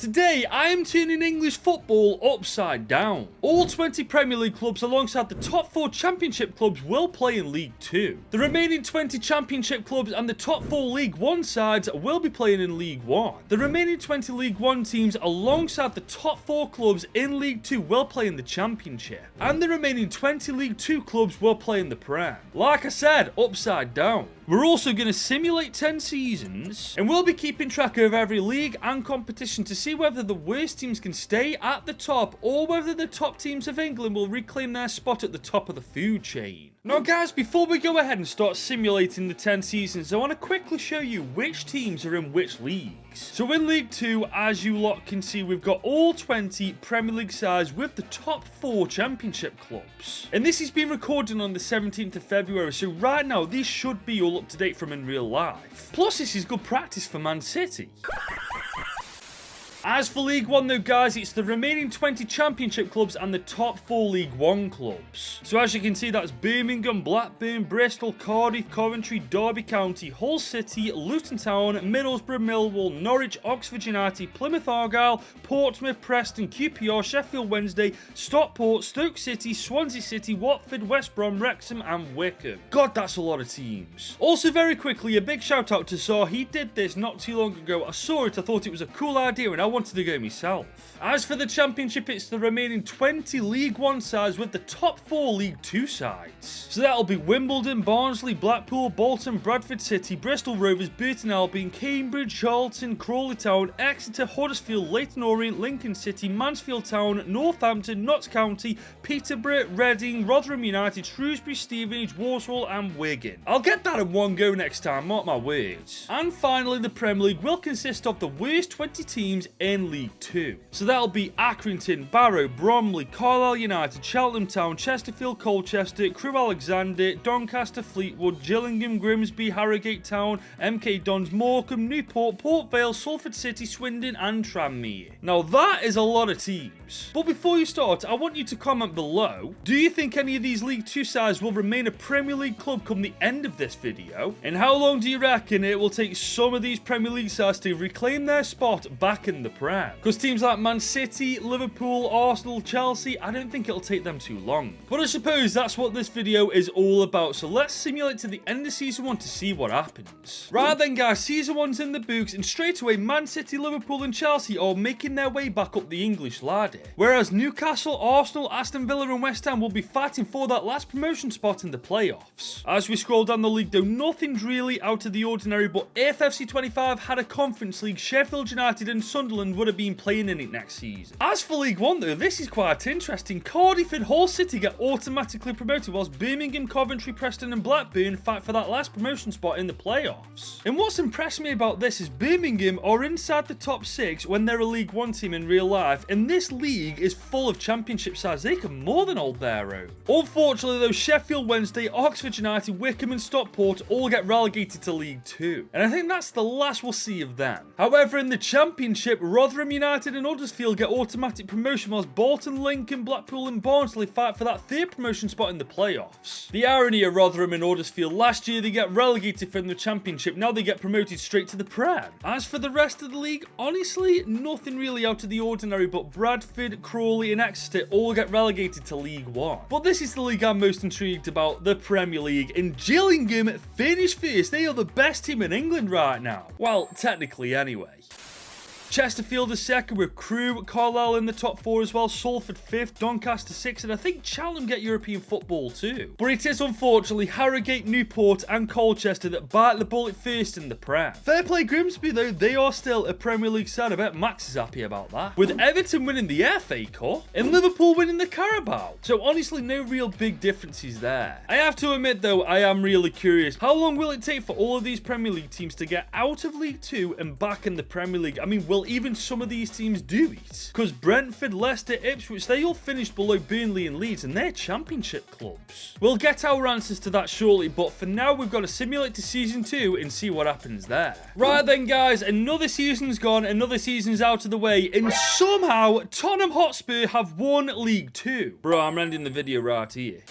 Today, I am turning English football upside down. All 20 Premier League clubs alongside the top 4 Championship clubs will play in League 2. The remaining 20 Championship clubs and the top 4 League 1 sides will be playing in League 1. The remaining 20 League 1 teams alongside the top 4 clubs in League 2 will play in the Championship. And the remaining 20 League 2 clubs will play in the Prem. Like I said, upside down. We're also going to simulate 10 seasons, and we'll be keeping track of every league and competition to see whether the worst teams can stay at the top or whether the top teams of England will reclaim their spot at the top of the food chain. Now guys, before we go ahead and start simulating the 10 seasons, I want to quickly show you which teams are in which leagues. So in League 2, as you lot can see, we've got all 20 Premier League sides with the top 4 Championship clubs. And this is being recorded on the 17th of February, so right now these should be all up to date from in real life. Plus this is good practice for Man City. As for League 1 though guys, it's the remaining 20 Championship clubs and the top 4 League 1 clubs. So as you can see, that's Birmingham, Blackburn, Bristol, Cardiff, Coventry, Derby County, Hull City, Luton Town, Middlesbrough, Millwall, Norwich, Oxford United, Plymouth Argyle, Portsmouth, Preston, QPR, Sheffield Wednesday, Stockport, Stoke City, Swansea City, Watford, West Brom, Wrexham and Wycombe. God, that's a lot of teams. Also very quickly, a big shout out to Saw. He did this not too long ago. I saw it, I thought it was a cool idea and I wanted to go myself. As for the Championship, it's the remaining 20 League 1 sides with the top 4 League 2 sides. So that'll be Wimbledon, Barnsley, Blackpool, Bolton, Bradford City, Bristol Rovers, Burton Albion, Cambridge, Charlton, Crawley Town, Exeter, Huddersfield, Leyton Orient, Lincoln City, Mansfield Town, Northampton, Notts County, Peterborough, Reading, Rotherham United, Shrewsbury, Stevenage, Walsall and Wigan. I'll get that in one go next time, mark my words. And finally, the Premier League will consist of the worst 20 teams in League 2. So that'll be Accrington, Barrow, Bromley, Carlisle United, Cheltenham Town, Chesterfield, Colchester, Crewe Alexander, Doncaster, Fleetwood, Gillingham, Grimsby, Harrogate Town, MK Dons, Morecambe, Newport, Port Vale, Salford City, Swindon and Tranmere. Now that is a lot of teams. But before you start, I want you to comment below, do you think any of these League 2 sides will remain a Premier League club come the end of this video? And how long do you reckon it will take some of these Premier League sides to reclaim their spot back in the Prem? Because teams like Man City, Liverpool, Arsenal, Chelsea, I don't think it'll take them too long. But I suppose that's what this video is all about, so let's simulate to the end of Season 1 to see what happens. Right then guys, Season 1's in the books, and straight away Man City, Liverpool and Chelsea are making their way back up the English ladder. Whereas Newcastle, Arsenal, Aston Villa and West Ham will be fighting for that last promotion spot in the playoffs. As we scroll down the league though, nothing's really out of the ordinary, but if FC25 had a Conference League, Sheffield United and Sunderland would have been playing in it next season. As for League 1 though, this is quite interesting. Cardiff and Hull City get automatically promoted, whilst Birmingham, Coventry, Preston and Blackburn fight for that last promotion spot in the playoffs. And what's impressed me about this is Birmingham are inside the top 6 when they're a League 1 team in real life, and this league is full of Championship sides. They can more than hold their own. Unfortunately though, Sheffield Wednesday, Oxford United, Wycombe and Stockport all get relegated to League 2. And I think that's the last we'll see of them. However, in the Championship, Rotherham United and Huddersfield get automatic promotion, whilst Bolton, Lincoln, Blackpool and Barnsley fight for that 3rd promotion spot in the playoffs. The irony of Rotherham and Huddersfield, last year they get relegated from the Championship, now they get promoted straight to the Prem. As for the rest of the league, honestly, nothing really out of the ordinary, but Bradford, Crawley and Exeter all get relegated to League 1. But this is the league I'm most intrigued about, the Premier League, and Gillingham finished first. They are the best team in England right now. Well, technically anyway. Chesterfield is second with Crewe, Carlisle in the top 4 as well, Salford 5th, Doncaster 6th, and I think Cheltenham get European football too. But it is unfortunately Harrogate, Newport and Colchester that bite the bullet first in the Prem. Fair play Grimsby though, they are still a Premier League side. I bet Max is happy about that. With Everton winning the FA Cup and Liverpool winning the Carabao. So honestly, no real big differences there. I have to admit though, I am really curious. How long will it take for all of these Premier League teams to get out of League 2 and back in the Premier League? I mean, will even some of these teams do it? Because Brentford, Leicester, Ipswich, they all finished below Burnley and Leeds and they're Championship clubs. We'll get our answers to that shortly, but for now we've got to simulate to Season 2 and see what happens there. Right then guys, another season's gone, another season's out of the way, and somehow Tottenham Hotspur have won League 2. Bro, I'm ending the video right here.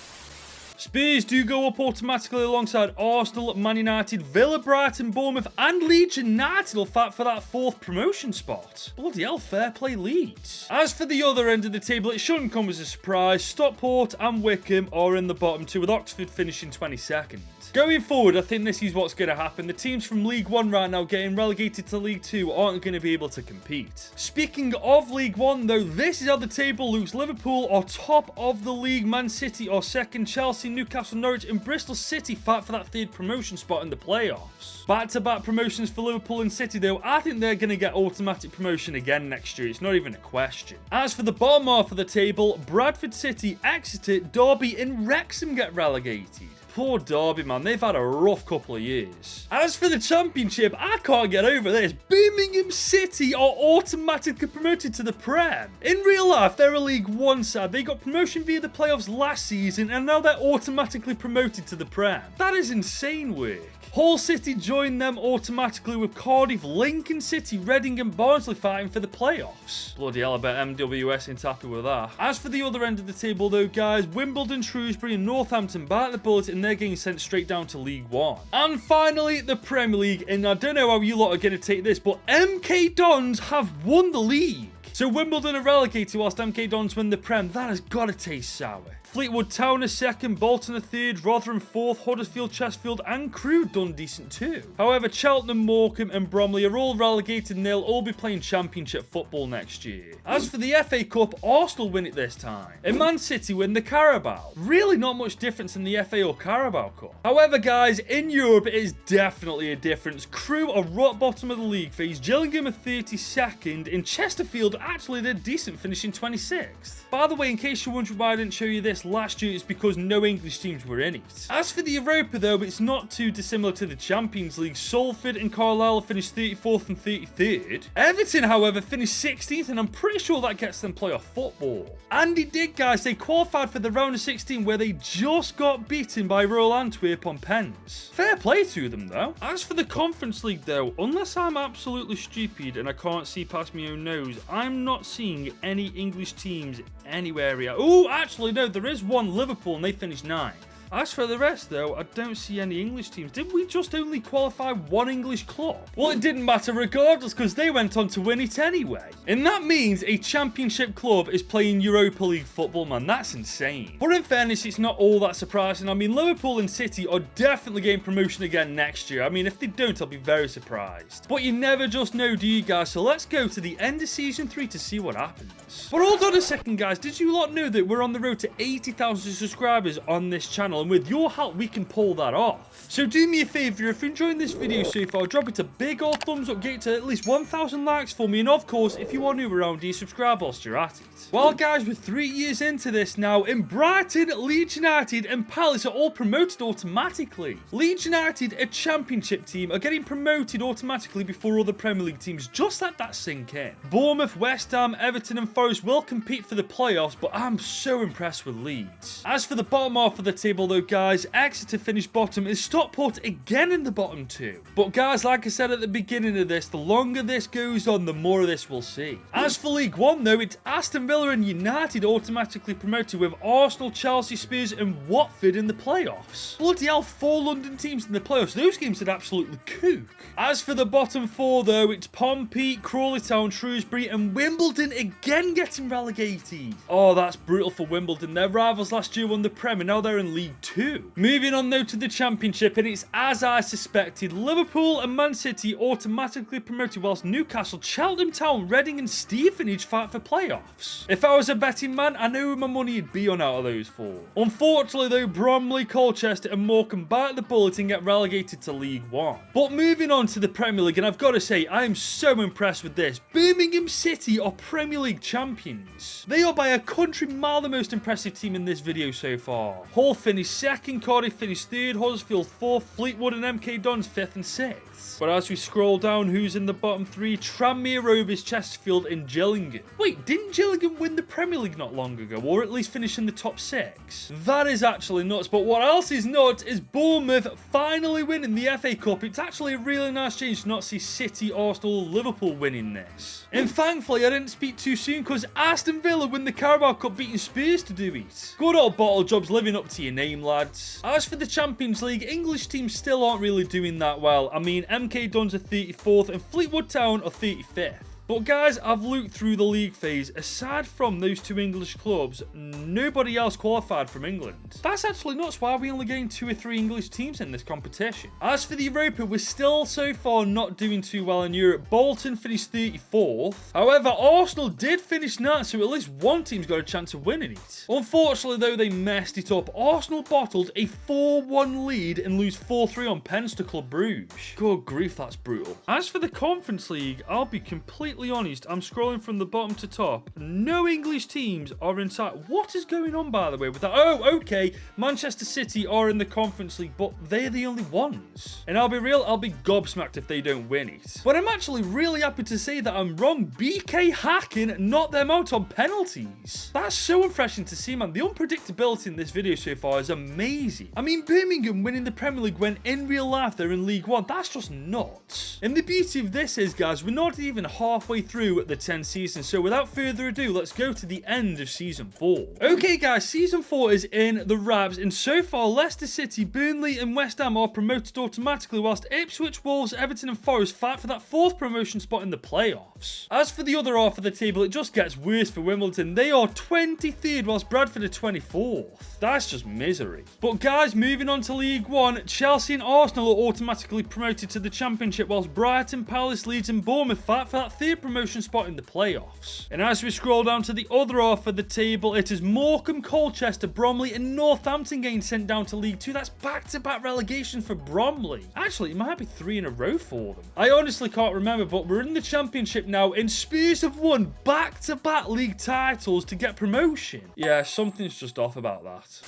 Spurs do go up automatically alongside Arsenal, Man United, Villa, Brighton, Bournemouth and Leeds United will fight for that 4th promotion spot. Bloody hell, fair play Leeds. As for the other end of the table, it shouldn't come as a surprise. Stockport and Wickham are in the bottom 2 with Oxford finishing 22nd. Going forward, I think this is what's going to happen. The teams from League 1 right now getting relegated to League 2 aren't going to be able to compete. Speaking of League 1 though, this is how the table looks. Liverpool are top of the league, Man City are second, Chelsea, Newcastle, Norwich and Bristol City fight for that 3rd promotion spot in the playoffs. Back-to-back promotions for Liverpool and City though, I think they're going to get automatic promotion again next year. It's not even a question. As for the bottom half of the table, Bradford City, Exeter, Derby and Wrexham get relegated. Poor Derby, man. They've had a rough couple of years. As for the Championship, I can't get over this. Birmingham City are automatically promoted to the Prem. In real life, they're a League 1 side. They got promotion via the playoffs last season, and now they're automatically promoted to the Prem. That is insane work. Hull City joined them automatically with Cardiff, Lincoln City, Reading and Barnsley fighting for the playoffs. Bloody hell, I bet MWS ain't happy with that. As for the other end of the table though, guys, Wimbledon, Shrewsbury and Northampton bite the bullet and they're getting sent straight down to League 1. And finally, the Premier League, and I don't know how you lot are going to take this, but MK Dons have won the league. So Wimbledon are relegated whilst MK Dons win the Prem. That has got to taste sour. Fleetwood Town are second, Bolton are third, Rotherham fourth, Huddersfield, Chesterfield and Crewe done decent too. However, Cheltenham, Morecambe and Bromley are all relegated and they'll all be playing Championship football next year. As for the FA Cup, Arsenal win it this time. And Man City win the Carabao. Really not much difference in the FA or Carabao Cup. However, guys, in Europe it is definitely a difference. Crewe are rock bottom of the league phase, Gillingham are 32nd and Chesterfield actually did decent, finishing 26th. By the way, in case you're wondering why I didn't show you this last year, it's because no English teams were in it. As for the Europa though, it's not too dissimilar to the Champions League. Salford and Carlisle finished 34th and 33rd. Everton, however, finished 16th and I'm pretty sure that gets them playoff football. And it did, guys. They qualified for the round of 16 where they just got beaten by Royal Antwerp on pens. Fair play to them though. As for the Conference League though, unless I'm absolutely stupid and I can't see past my own nose, I'm not seeing any English teams anywhere here. Oh, actually no, there is one, Liverpool, and they finished 9th. As for the rest though, I don't see any English teams. Did we just only qualify one English club? Well, it didn't matter regardless because they went on to win it anyway. And that means a Championship club is playing Europa League football, man. That's insane. But in fairness, it's not all that surprising. I mean, Liverpool and City are definitely getting promotion again next year. I mean, if they don't, I'll be very surprised. But you never just know, do you guys? So let's go to the end of Season 3 to see what happens. But hold on a second, guys. Did you lot know that we're on the road to 80,000 subscribers on this channel? And with your help, we can pull that off. So do me a favor, if you're enjoying this video so far, drop it a big old thumbs up, get it to at least 1,000 likes for me, and of course, if you are new around here, subscribe whilst you're at it. Well guys, we're 3 years into this now, and Brighton, Leeds United and Palace are all promoted automatically. Leeds United, a Championship team, are getting promoted automatically before other Premier League teams. Just let that sink in. Bournemouth, West Ham, Everton and Forest will compete for the playoffs, but I'm so impressed with Leeds. As for the bottom half of the table though, guys, Exeter finished bottom and Stockport again in the bottom 2. But guys, like I said at the beginning of this, the longer this goes on, the more of this we'll see. As for League 1 though, it's Aston Villa and United automatically promoted with Arsenal, Chelsea, Spurs and Watford in the playoffs. Bloody hell, 4 London teams in the playoffs. Those games would absolutely kook. As for the bottom 4 though, it's Pompey, Crawley Town, Shrewsbury and Wimbledon again getting relegated. Oh, that's brutal for Wimbledon. Their rivals last year won the Prem and now they're in League 2. Moving on though to the Championship, and it's as I suspected. Liverpool and Man City automatically promoted whilst Newcastle, Cheltenham Town, Reading and Stevenage fight for playoffs. If I was a betting man, I know who my money would be on out of those 4. Unfortunately though, Bromley, Colchester and Morecambe bite the bullet and get relegated to League 1. But moving on to the Premier League, and I've got to say, I am so impressed with this. Birmingham City are Premier League champions. They are by a country mile the most impressive team in this video so far. Hull finished 2nd, Cardiff finished 3rd, Huddersfield 4th, Fleetwood and MK Dons 5th and 6th. 8th. But as we scroll down, who's in the bottom 3? Tranmere Rovers, Chesterfield and Gillingham. Wait, didn't Gillingham win the Premier League not long ago, or at least finish in the top 6? That is actually nuts. But what else is nuts is Bournemouth finally winning the FA Cup. It's actually a really nice change to not see City, Arsenal, Liverpool winning this. And thankfully I didn't speak too soon, because Aston Villa win the Carabao Cup, beating Spurs to do it. Good old bottle jobs, living up to your name, lads. As for the Champions League, English teams still aren't really doing that well. I mean, MK Dons are 34th and Fleetwood Town are 35th. But guys, I've looked through the league phase. Aside from those 2 English clubs, nobody else qualified from England. That's actually nuts. Why are we only getting 2 or 3 English teams in this competition? As for the Europa, we're still so far not doing too well in Europe. Bolton finished 34th. However, Arsenal did finish 9th, so at least one team's got a chance of winning it. Unfortunately, though, they messed it up. Arsenal bottled a 4-1 lead and lose 4-3 on pens to Club Brugge. Good grief, that's brutal. As for the Conference League, I'll be completely honest, I'm scrolling from the bottom to top. No English teams are in sight. What is going on, by the way, with that? Oh, okay. Manchester City are in the Conference League, but they're the only ones. And I'll be real, I'll be gobsmacked if they don't win it. But I'm actually really happy to say that I'm wrong. BK Hacken knocked them out on penalties. That's so refreshing to see, man. The unpredictability in this video so far is amazing. I mean, Birmingham winning the Premier League when in real life they're in League One. That's just nuts. And the beauty of this is, guys, we're not even halfway through the 10 seasons, so without further ado, let's go to the end of season 4. Okay guys, season 4 is in the wraps, and so far Leicester City, Burnley and West Ham are promoted automatically, whilst Ipswich, Wolves, Everton and Forest fight for that 4th promotion spot in the playoffs. As for the other half of the table, it just gets worse for Wimbledon. They are 23rd, whilst Bradford are 24th. That's just misery. But guys, moving on to League One, Chelsea and Arsenal are automatically promoted to the Championship, whilst Brighton, Palace, Leeds and Bournemouth fight for that 3rd promotion spot in the playoffs. And as we scroll down to the other half of the table, it is Morecambe, Colchester, Bromley and Northampton getting sent down to League 2. That's back-to-back relegation for Bromley. Actually, it might be 3 in a row for them. I honestly can't remember, but we're in the Championship now, and Spurs have won back-to-back league titles to get promotion. Yeah, something's just off about that.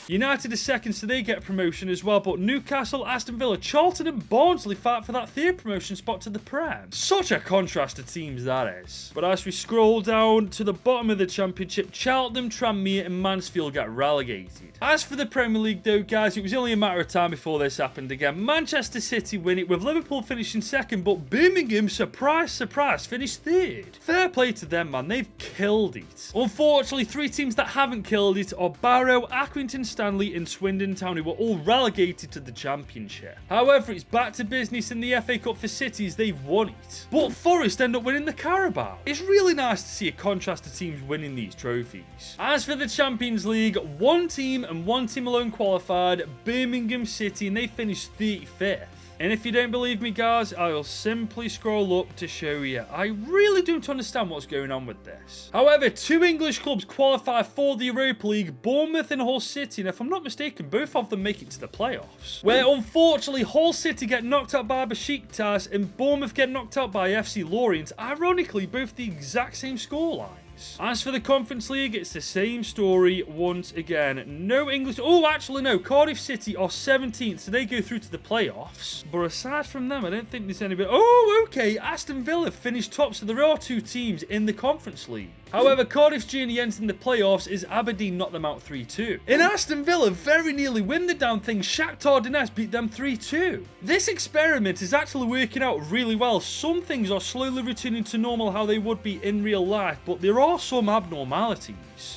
United is 2nd, so they get promotion as well, but Newcastle, Aston Villa, Charlton and Barnsley fight for that 3rd promotion spot to the Prem. Such a contrast of teams that is. But as we scroll down to the bottom of the Championship, Cheltenham, Tranmere and Mansfield get relegated. As for the Premier League though, guys, it was only a matter of time before this happened again. Manchester City win it, with Liverpool finishing 2nd, but Birmingham, surprise, surprise, finished 3rd. Fair play to them, man. They've killed it. Unfortunately, 3 teams that haven't killed it are Barrow, Accrington Stanley and Swindon Town, who were all relegated to the Championship. However, it's back to business in the FA Cup for City as they've won it. But Forest end up winning the Carabao. It's really nice to see a contrast of teams winning these trophies. As for the Champions League, 1 team and 1 team alone qualified, Birmingham City, and they finished 35th. And if you don't believe me, guys, I'll simply scroll up to show you. I really don't understand what's going on with this. However, 2 English clubs qualify for the Europa League, Bournemouth and Hull City, and if I'm not mistaken, both of them make it to the playoffs. Where, unfortunately, Hull City get knocked out by Besiktas and Bournemouth get knocked out by FC Lorient, ironically, both the exact same scoreline. As for the Conference League, it's the same story once again. No English... Oh, actually, no. Cardiff City are 17th, so they go through to the playoffs. But aside from them, I don't think there's anybody... Oh, okay. Aston Villa finished top, so there are 2 teams in the Conference League. However, Cardiff's journey ends in the playoffs as Aberdeen knocked them out 3-2. And Aston Villa very nearly win the damn thing. Shakhtar Donetsk beat them 3-2. This experiment is actually working out really well. Some things are slowly returning to normal how they would be in real life, but there are some abnormalities.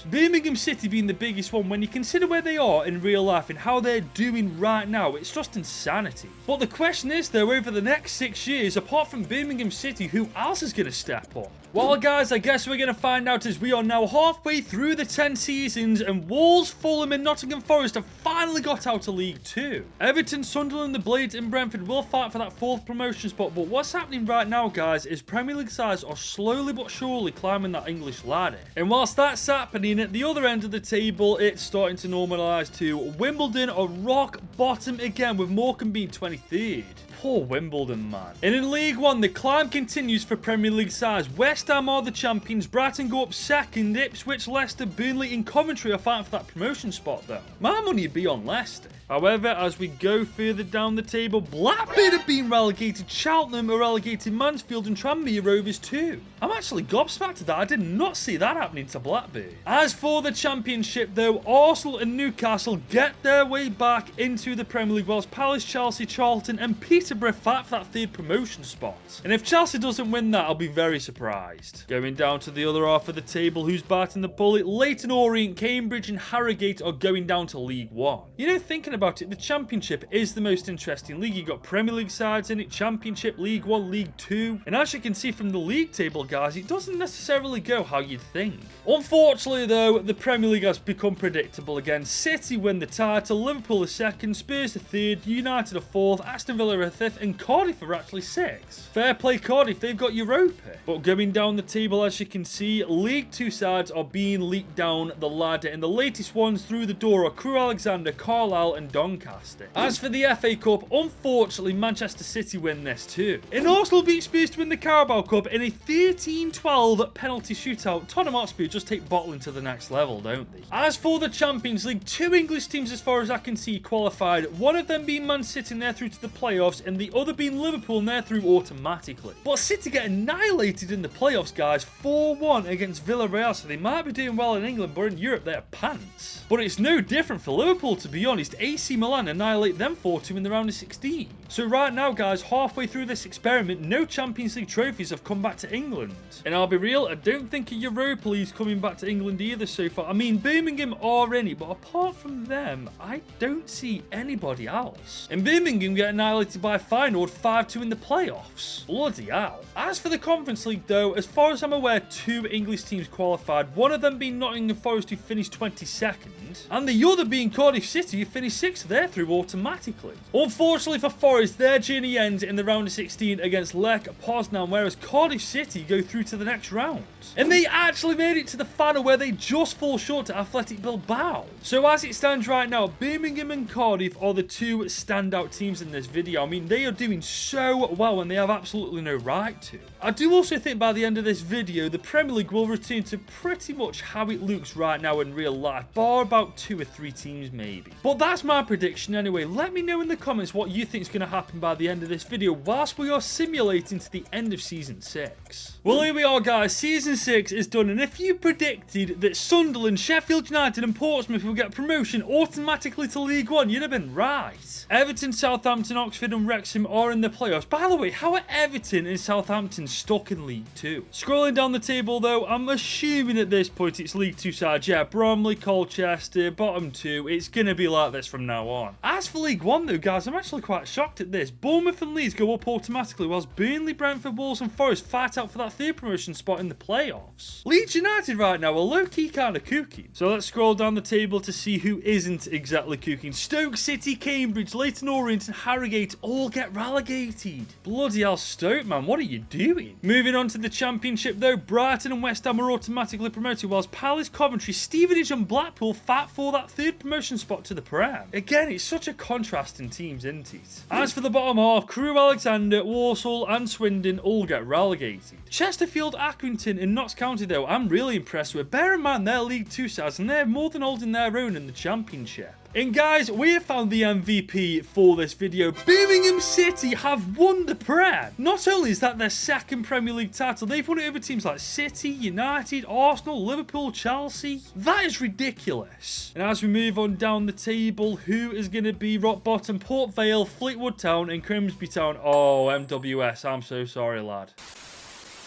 Birmingham City being the biggest one. When you consider where they are in real life and how they're doing right now, it's just insanity. But the question is though, over the next 6 years, apart from Birmingham City, who else is going to step up? Well guys, I guess we're going to find out as we are now halfway through the 10 seasons and Wolves, Fulham and Nottingham Forest have finally got out of League 2. Everton, Sunderland, the Blades and Brentford will fight for that 4th promotion spot, but what's happening right now, guys, is Premier League sides are slowly but surely climbing that English ladder. And whilst that's happening, at the other end of the table, it's starting to normalise too. Wimbledon are rock bottom again, with Morecambe being 23rd. Poor Wimbledon, man. And in League 1, the climb continues for Premier League sides. West Ham are the champions. Brighton go up 2nd. Ipswich, Leicester, Burnley and Coventry are fighting for that promotion spot, though. My money would be on Leicester. However, as we go further down the table, Blackburn have been relegated, Cheltenham are relegated, Mansfield and Tranmere Rovers too. I'm actually gobsmacked at that. I did not see that happening to Blackburn. As for the Championship though, Arsenal and Newcastle get their way back into the Premier League, whilst Palace, Chelsea, Charlton and Peterborough fight for that third promotion spot. And if Chelsea doesn't win that, I'll be very surprised. Going down to the other half of the table, who's biting the bullet? Leyton Orient, Cambridge and Harrogate are going down to League One. You know, thinking about it, the Championship is the most interesting league. You got Premier League sides in it, Championship, League One, League Two. And as you can see from the league table, guys, it doesn't necessarily go how you'd think. Unfortunately though, the Premier League has become predictable again. City win the title, Liverpool are second, Spurs are third, United are fourth, Aston Villa are fifth, and Cardiff are actually sixth. Fair play Cardiff, they've got Europa. But going down the table, as you can see, League Two sides are being leaked down the ladder, and the latest ones through the door are Crewe Alexandra, Carlisle and Doncaster. As for the FA Cup, unfortunately Manchester City win this too. And Arsenal beat Spurs to win the Carabao Cup in a 13-12 penalty shootout. Tottenham Hotspur just take bottling to the next level, don't they? As for the Champions League, two English teams as far as I can see qualified, one of them being Man City and they're through to the playoffs, and the other being Liverpool and they're through automatically. But City get annihilated in the playoffs, guys, 4-1 against Villarreal, so they might be doing well in England, but in Europe they're pants. But it's no different for Liverpool, to be honest. AC Milan annihilate them 4-2 in the round of 16. So right now, guys, halfway through this experiment, no Champions League trophies have come back to England. And I'll be real, I don't think a Europa League's coming back to England either so far. I mean, Birmingham are in it, but apart from them, I don't see anybody else. And Birmingham get annihilated by Feyenoord 5-2 in the playoffs. Bloody hell. As for the Conference League though, as far as I'm aware, two English teams qualified, one of them being Nottingham Forest, who finished 22nd, and the other being Cardiff City, who finished 6th. They're through automatically. Unfortunately for Forest, their journey ends in the round of 16 against Lech Poznan, whereas Cardiff City go through to the next round. And they actually made it to the final, where they just fall short to Athletic Bilbao. So as it stands right now, Birmingham and Cardiff are the two standout teams in this video. I mean, they are doing so well and they have absolutely no right to. I do also think by the end of this video, the Premier League will return to pretty much how it looks right now in real life, bar about 2 or 3 teams maybe. But that's my prediction anyway. Let me know in the comments what you think is going to happen by the end of this video, whilst we are simulating to the end of Season 6. Well, here we are, guys. Season 6 is done, and if you predicted that Sunderland, Sheffield United and Portsmouth will get promotion automatically to League One, you'd have been right. Everton, Southampton, Oxford and Wrexham are in the playoffs. By the way, how are Everton and Southampton stuck in League 2? Scrolling down the table though, I'm assuming at this point it's League 2 sides. Yeah, Bromley, Colchester, bottom 2. It's going to be like this from now on. As for League 1 though, guys, I'm actually quite shocked at this. Bournemouth and Leeds go up automatically, whilst Burnley, Brentford, Wolves and Forest fight out for that third promotion spot in the playoffs. Leeds United right now are low-key kind of cooking. So let's scroll down the table to see who isn't exactly cooking. Stoke City, Cambridge, Leyton Orient and Harrogate all get relegated. Bloody hell, Stoke, man, what are you doing? Moving on to the Championship though, Brighton and West Ham are automatically promoted, whilst Palace, Coventry, Stevenage and Blackpool fight for that third promotion spot to the Prem. Again, it's such a contrast in teams, isn't it? As for the bottom half, Crewe Alexandra, Walsall and Swindon all get relegated. Chesterfield, Accrington and Notts County though, I'm really impressed with. Bear in mind they're League 2 sides and they're more than holding their own in the Championship. And guys, we have found the MVP for this video. Birmingham City have won the Prem. Not only is that their second Premier League title, they've won it over teams like City, United, Arsenal, Liverpool, Chelsea. That is ridiculous. And as we move on down the table, who is going to be rock bottom? Port Vale, Fleetwood Town and Grimsby Town. Oh, MWS, I'm so sorry, lad.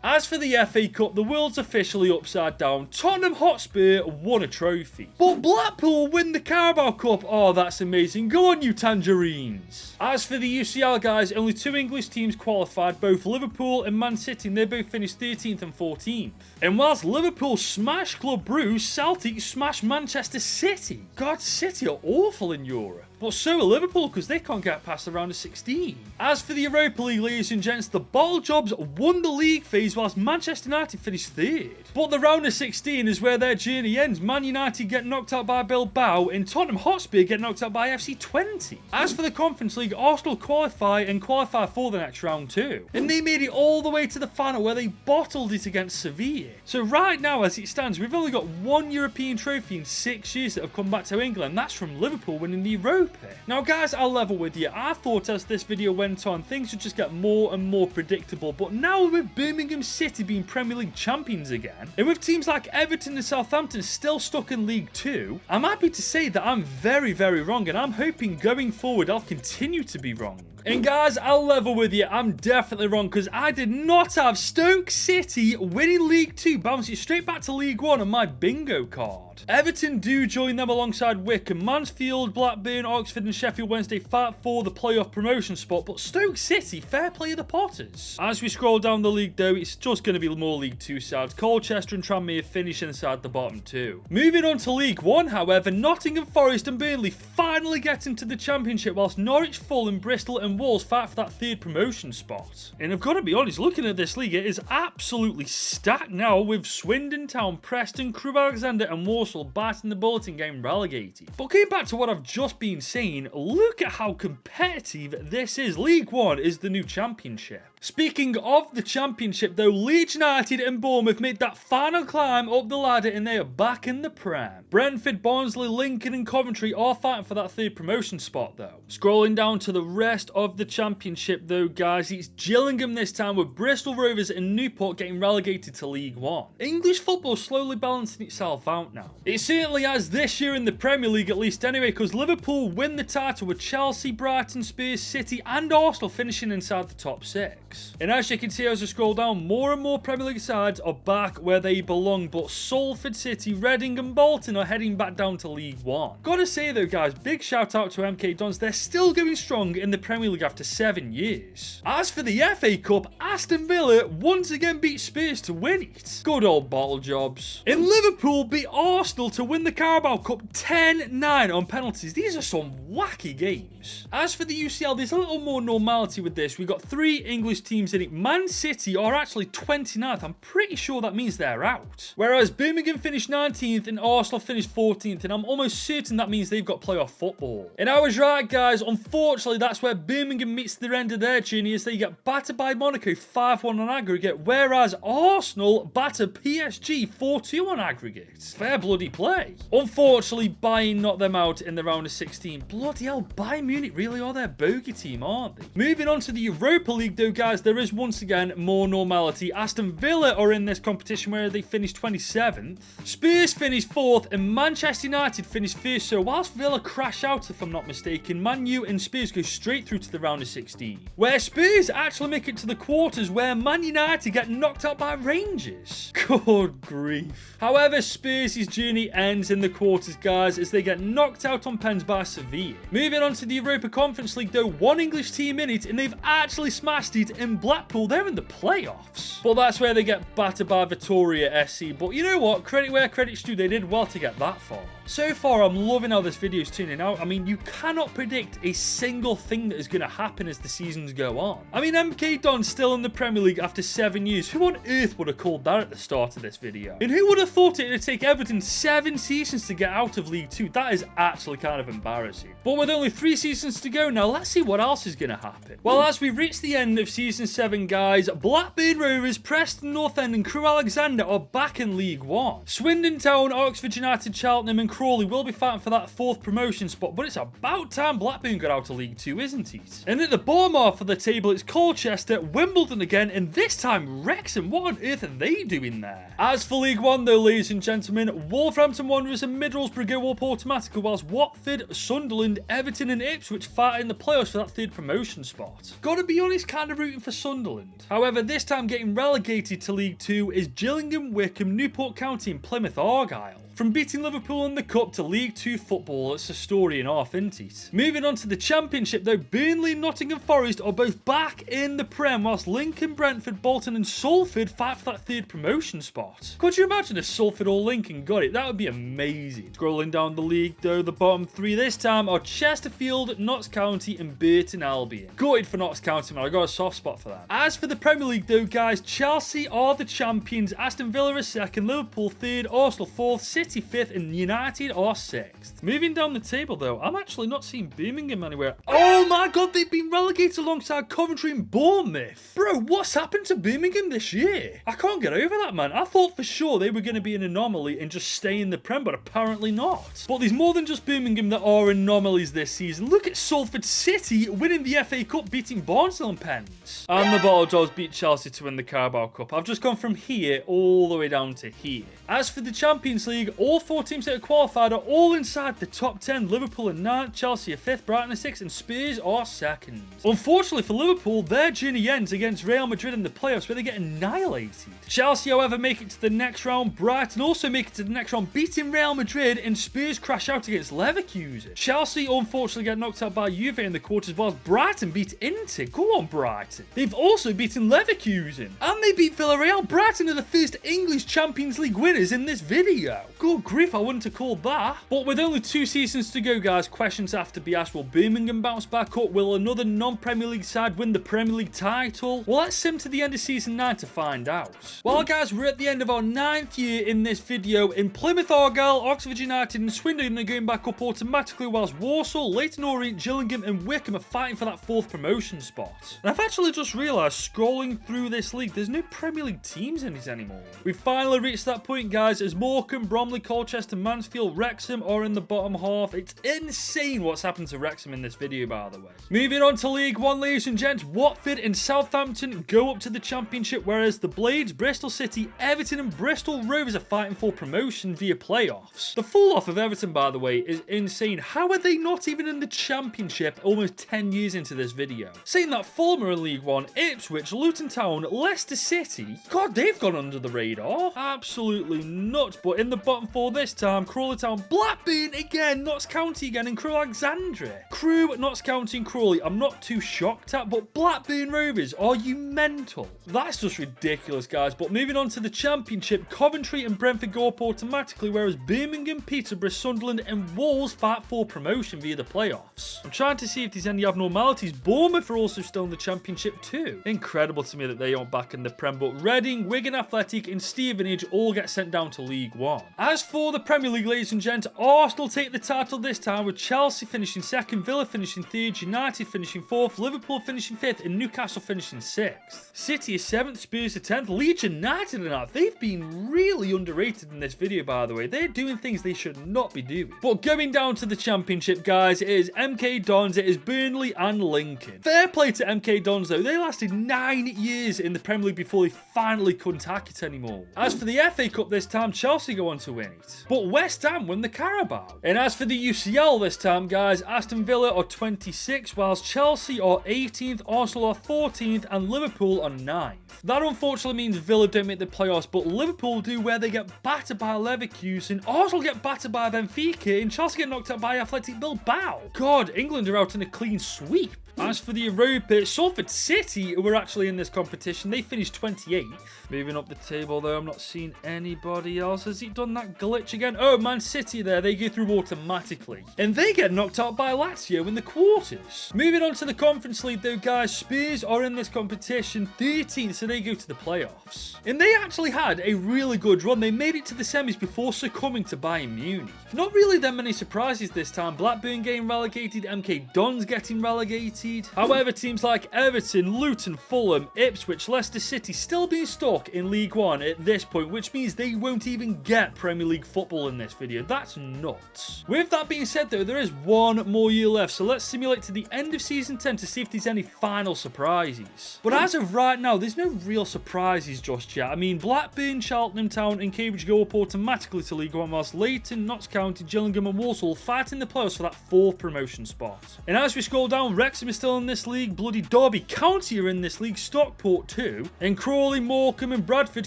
As for the FA Cup, the world's officially upside down. Tottenham Hotspur won a trophy. But Blackpool win the Carabao Cup. Oh, that's amazing. Go on, you tangerines. As for the UCL, guys, only 2 English teams qualified, both Liverpool and Man City, and they both finished 13th and 14th. And whilst Liverpool smashed Club Brugge, Celtic smashed Manchester City. God, City are awful in Europe. But so are Liverpool, because they can't get past the round of 16. As for the Europa League, ladies and gents, the Bottle Jobs won the league phase whilst Manchester United finished 3rd. But the round of 16 is where their journey ends. Man United get knocked out by Bilbao and Tottenham Hotspur get knocked out by FC 20. As for the Conference League, Arsenal qualify for the next round too. And they made it all the way to the final where they bottled it against Sevilla. So right now, as it stands, we've only got 1 European trophy in 6 years that have come back to England. That's from Liverpool winning the Europa. Europa. Now guys, I'll level with you. I thought as this video went on, things would just get more and more predictable, but now with Birmingham City being Premier League champions again, and with teams like Everton and Southampton still stuck in League 2, I'm happy to say that I'm very, very wrong, and I'm hoping going forward I'll continue to be wrong. And guys, I'll level with you, I'm definitely wrong, because I did not have Stoke City winning League 2, bouncing straight back to League 1 on my bingo card. Everton do join them alongside Wycombe. Mansfield, Blackburn, Oxford and Sheffield Wednesday fight for the playoff promotion spot, but Stoke City, fair play of the Potters. As we scroll down the league though, it's just going to be more League 2 sides. Colchester and Tranmere finish inside the bottom two. Moving on to League 1, however, Nottingham Forest and Burnley finally get into the Championship, whilst Norwich, Fulham, Bristol and Wolves fight for that third promotion spot. And I've got to be honest, looking at this league, it is absolutely stacked now, with Swindon Town, Preston, Crewe Alexandra and Walsall biting the bullet and getting relegated. But going back to what I've just been saying, look at how competitive this is. League 1 is the new Championship. Speaking of the Championship though, Leeds United and Bournemouth made that final climb up the ladder and they are back in the Prem. Brentford, Barnsley, Lincoln and Coventry are fighting for that third promotion spot though. Scrolling down to the rest of the Championship though guys, it's Gillingham this time, with Bristol Rovers and Newport getting relegated to League 1. English football slowly balancing itself out now. It certainly has this year in the Premier League at least anyway, because Liverpool win the title with Chelsea, Brighton, Spurs, City and Arsenal finishing inside the top 6. And as you can see as I scroll down, more and more Premier League sides are back where they belong, but Salford City, Reading and Bolton are heading back down to League 1. Gotta say though guys, big shout out to MK Dons, they're still going strong in the Premier League after 7 years. As for the FA Cup, Aston Villa once again beat Spurs to win it. Good old bottle jobs. And Liverpool beat Arsenal to win the Carabao Cup 10-9 on penalties. These are some wacky games. As for the UCL, there's a little more normality with this. We got 3 English teams in it. Man City are actually 29th. I'm pretty sure that means they're out. Whereas Birmingham finished 19th and Arsenal finished 14th, and I'm almost certain that means they've got playoff football. And I was right guys, unfortunately that's where Birmingham meets the end of their journey, as they get battered by Monaco 5-1 on aggregate, whereas Arsenal batter PSG 4-2 on aggregate. Fair bloody play. Unfortunately, Bayern knocked them out in the round of 16. Bloody hell, Bayern Munich really are their bogey team, aren't they? Moving on to the Europa League though guys, there is once again more normality. Aston Villa are in this competition where they finished 27th. Spurs finished 4th and Manchester United finished 1st. So whilst Villa crash out if I'm not mistaken, Man U and Spurs go straight through to the round of 16. Where Spurs actually make it to the quarters, where Man United get knocked out by Rangers. Good grief. However, Spurs' journey ends in the quarters guys, as they get knocked out on pens by Sevilla. Moving on to the Europa Conference League though, one English team in it and they've actually smashed it in Blackpool. They're in the playoffs. But that's where they get battered by Vitoria SC. But you know what? Credit where credit's due. They did well to get that far. So far, I'm loving how this video is turning out. I mean, you cannot predict a single thing that is going to happen as the seasons go on. I mean, MK Don's still in the Premier League after 7 years. Who on earth would have called that at the start of this video? And who would have thought it would take Everton 7 seasons to get out of League 2? That is actually kind of embarrassing. But with only 3 seasons to go now, let's see what else is going to happen. Well, as we reach the end of Season 7, guys, Blackburn Rovers, Preston North End and Crewe Alexandra are back in League 1. Swindon Town, Oxford United, Cheltenham and Crawley will be fighting for that 4th promotion spot, but it's about time Blackburn got out of League 2, isn't it? And at the bottom half of the table, it's Colchester, Wimbledon again, and this time Wrexham. What on earth are they doing there? As for League 1 though, ladies and gentlemen, Wolverhampton Wanderers and Middlesbrough go up automatically, whilst Watford, Sunderland, Everton and Ipswich fight in the playoffs for that 3rd promotion spot. Gotta be honest, kind of rooting for Sunderland. However, this time getting relegated to League 2 is Gillingham, Wycombe, Newport County and Plymouth Argyle. From beating Liverpool in the Cup to League 2 football, it's a story and a half, isn't it? Moving on to the Championship though, Burnley and Nottingham Forest are both back in the Prem, whilst Lincoln, Brentford, Bolton and Salford fight for that 3rd promotion spot. Could you imagine if Salford or Lincoln got it? That would be amazing. Scrolling down the league though, the bottom 3 this time are Chesterfield, Notts County and Burton Albion. Gutted for Notts County, man. I got a soft spot for that. As for the Premier League though, guys, Chelsea are the champions, Aston Villa are 2nd, Liverpool 3rd, Arsenal 4th, City City 5th, and United are 6th. Moving down the table though, I'm actually not seeing Birmingham anywhere. Oh my god, they've been relegated alongside Coventry and Bournemouth. Bro, what's happened to Birmingham this year? I can't get over that, man. I thought for sure they were going to be an anomaly and just stay in the Prem, but apparently not. But there's more than just Birmingham that are anomalies this season. Look at Salford City winning the FA Cup, beating Barnsley and Pens. And the Bottle Jaws beat Chelsea to win the Carabao Cup. I've just gone from here all the way down to here. As for the Champions League, all 4 teams that are qualified are all inside the top 10. Liverpool are 9th, Chelsea are 5th, Brighton are 6th, and Spurs are 2nd. Unfortunately for Liverpool, their journey ends against Real Madrid in the playoffs where they get annihilated. Chelsea, however, make it to the next round. Brighton also make it to the next round, beating Real Madrid, and Spurs crash out against Leverkusen. Chelsea unfortunately get knocked out by Juve in the quarters, whilst Brighton beat Inter. Go on, Brighton. They've also beaten Leverkusen, and they beat Villarreal. Brighton are the first English Champions League winners in this video. Good grief, I wouldn't have called that. But with only 2 seasons to go, guys, questions have to be asked. Will Birmingham bounce back up? Will another non-Premier League side win the Premier League title? Well, let's sim to the end of season 9 to find out. Well, guys, we're at the end of our 9th year in this video. In Plymouth Argyle, Oxford United and Swindon are going back up automatically, whilst Walsall, Leyton Orient, Gillingham and Wickham are fighting for that 4th promotion spot. And I've actually just realised, scrolling through this league, there's no Premier League teams in it anymore. We've finally reached that point, guys, as Morecambe, Bromley, Colchester, Mansfield, Wrexham are in the bottom half. It's insane what's happened to Wrexham in this video, by the way. Moving on to League 1, ladies and gents, Watford and Southampton go up to the Championship, whereas the Blades, Bristol City, Everton and Bristol Rovers are fighting for promotion via playoffs. The fall off of Everton, by the way, is insane. How are they not even in the Championship almost 10 years into this video? Saying that Fulham are in League 1, Ipswich, Luton Town, Leicester City, God, they've gone under the radar. Absolutely nuts. But in the bottom 4 this time, Crawley Town, Blackburn again, Notts County again, and Crewe Alexandria. Crewe, Notts County and Crawley, I'm not too shocked at, but Blackburn Rovers, are you mental? That's just ridiculous, guys. But moving on to the Championship, Coventry and Brentford go up automatically, whereas Birmingham, Peterborough, Sunderland and Wolves fight for promotion via the playoffs. I'm trying to see if there's any abnormalities. Bournemouth are also still in the Championship too. Incredible to me that they aren't back in the Prem, but Reading, Wigan Athletic and Stevenage all get sent down to League 1. As for the Premier League, ladies and gents, Arsenal take the title this time, with Chelsea finishing 2nd, Villa finishing 3rd, United finishing 4th, Liverpool finishing 5th and Newcastle finishing 6th. City is 7th, Spurs are 10th, Leeds United are not. They've been really underrated in this video, by the way. They're doing things they should not be doing. But going down to the Championship, guys, it is MK Dons, it is Burnley and Lincoln. Fair play to MK Dons though. They lasted 9 years in the Premier League before they finally couldn't hack it anymore. As for the FA Cup this time, Chelsea go on to win it. But West Ham win the Carabao. And as for the UCL this time, guys, Aston Villa are 26th, whilst Chelsea are 18th, Arsenal are 14th, and Liverpool are 9th. That unfortunately means Villa don't make the playoffs, but Liverpool do, where they get battered by Leverkusen, Arsenal get battered by Benfica, and Chelsea get knocked out by Athletic Bilbao. God, England are out in a clean sweep. As for the Europa, Salford City were actually in this competition. They finished 28th. Moving up the table, though, I'm not seeing anybody else. Has he done that glitch again? Oh, Man City there. They go through automatically. And they get knocked out by Lazio in the quarters. Moving on to the Conference League, though, guys, Spurs are in this competition 13th, so they go to the playoffs. And they actually had a really good run. They made it to the semis before succumbing to Bayern Munich. Not really that many surprises this time. Blackburn getting relegated, MK Dons getting relegated. However, teams like Everton, Luton, Fulham, Ipswich, Leicester City still being stuck in League 1 at this point, which means they won't even get Premier League football in this video. That's nuts. With that being said, though, there is one more year left, so let's simulate to the end of Season 10 to see if there's any final surprises. But as of right now, there's no real surprises just yet. I mean, Blackburn, Cheltenham Town and Cambridge go up automatically to League 1, whilst Leyton, Notts County, Gillingham and Walsall fight in the playoffs for that 4th promotion spot. And as we scroll down, Wrexham is still in this league, bloody Derby County are in this league, Stockport too, and Crawley, Morecambe and Bradford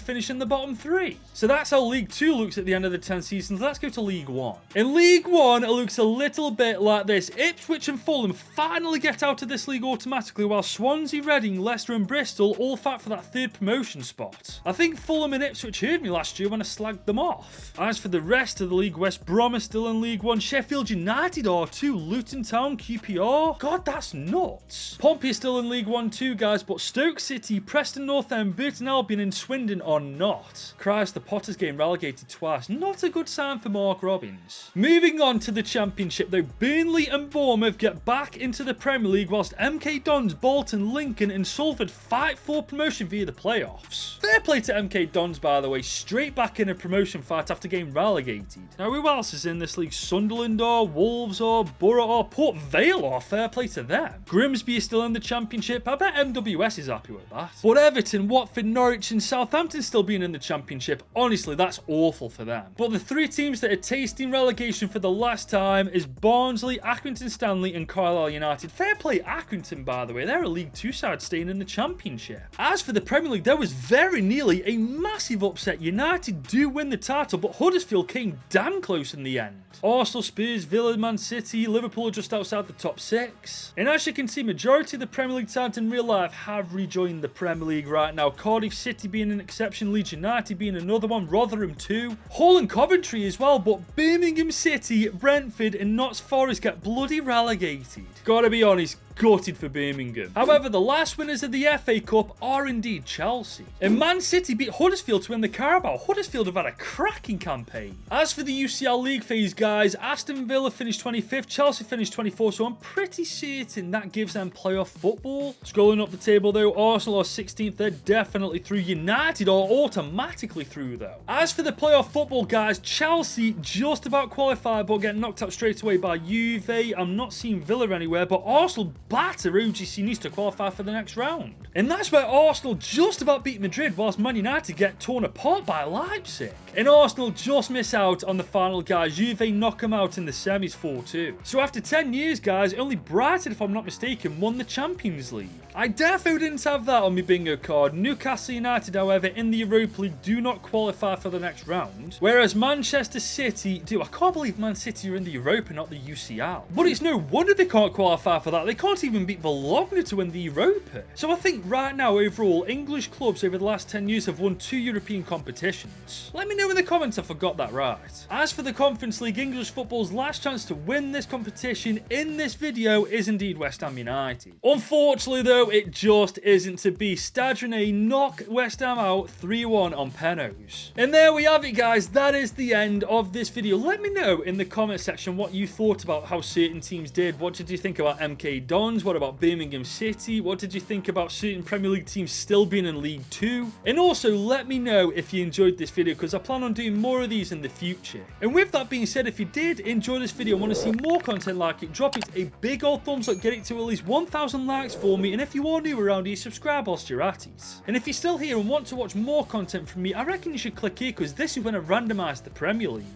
finish in the bottom 3. So that's how League 2 looks at the end of the 10 seasons. Let's go to League 1. In League 1, it looks a little bit like this. Ipswich and Fulham finally get out of this league automatically, while Swansea, Reading, Leicester and Bristol all fight for that 3rd promotion spot. I think Fulham and Ipswich heard me last year when I slagged them off. As for the rest of the league, West Brom is still in League 1, Sheffield United are too, Luton Town, QPR. God, that's nuts. nuts. Pompey is still in League 1 too, guys, but Stoke City, Preston North End, Burton Albion and Swindon are not. Christ, the Potters getting relegated twice. Not a good sign for Mark Robins. Moving on to the Championship, though, Burnley and Bournemouth get back into the Premier League, whilst MK Dons, Bolton, Lincoln and Salford fight for promotion via the playoffs. Fair play to MK Dons, by the way, straight back in a promotion fight after getting relegated. Now, who else is in this league? Sunderland or Wolves or Borough or Port Vale or fair play to them. Grimsby is still in the Championship. I bet MWS is happy with that. But Everton, Watford, Norwich and Southampton still being in the Championship, honestly, that's awful for them. But the three teams that are tasting relegation for the last time is Barnsley, Accrington Stanley and Carlisle United. Fair play Accrington, by the way. They're a League 2 side staying in the Championship. As for the Premier League, there was very nearly a massive upset. United do win the title, but Huddersfield came damn close in the end. Arsenal, Spurs, Villa, Man City, Liverpool are just outside the top 6. And as you can see, majority of the Premier League sides in real life have rejoined the Premier League right now. Cardiff City being an exception, Leeds United being another one, Rotherham too, Hull and Coventry as well, but Birmingham City, Brentford and Notts Forest get bloody relegated. Gotta be honest, gutted for Birmingham. However, the last winners of the FA Cup are indeed Chelsea. And Man City beat Huddersfield to win the Carabao. Huddersfield have had a cracking campaign. As for the UCL League phase, guys, Aston Villa finished 25th, Chelsea finished 24th, so I'm pretty certain that gives them playoff football. Scrolling up the table though, Arsenal are 16th, they're definitely through. United are automatically through though. As for the playoff football, guys, Chelsea just about qualified but get knocked out straight away by Juve. I'm not seeing Villa anywhere, but Arsenal batter OGC needs to qualify for the next round. And that's where Arsenal just about beat Madrid, whilst Man United get torn apart by Leipzig. And Arsenal just miss out on the final, guys. Juve knock them out in the semis 4-2. So after 10 years, guys, only Brighton, if I'm not mistaken, won the Champions League. I defo didn't have that on my bingo card. Newcastle United, however, in the Europa League do not qualify for the next round. Whereas Manchester City do. I can't believe Man City are in the Europa, not the UCL. But it's no wonder they can't qualify for that. They can't even beat Bologna to win the Europa. So I think right now, overall, English clubs over the last 10 years have won 2 European competitions. Let me know in the comments if I got that right. As for the Conference League, English football's last chance to win this competition in this video is indeed West Ham United. Unfortunately though, it just isn't to be. Stade Rennais knock West Ham out 3-1 on penalties. And there we have it, guys. That is the end of this video. Let me know in the comment section what you thought about how certain teams did. What did you think about MK Dons? What about Birmingham City? What did you think about certain Premier League teams still being in League 2? And also let me know if you enjoyed this video, because I plan on doing more of these in the future. And with that being said, if you did enjoy this video and want to see more content like it, drop it a big old thumbs up, get it to at least 1,000 likes for me. And if you are new around here, subscribe whilst you're at it. And if you're still here and want to watch more content from me, I reckon you should click here, because this is when I randomise the Premier League.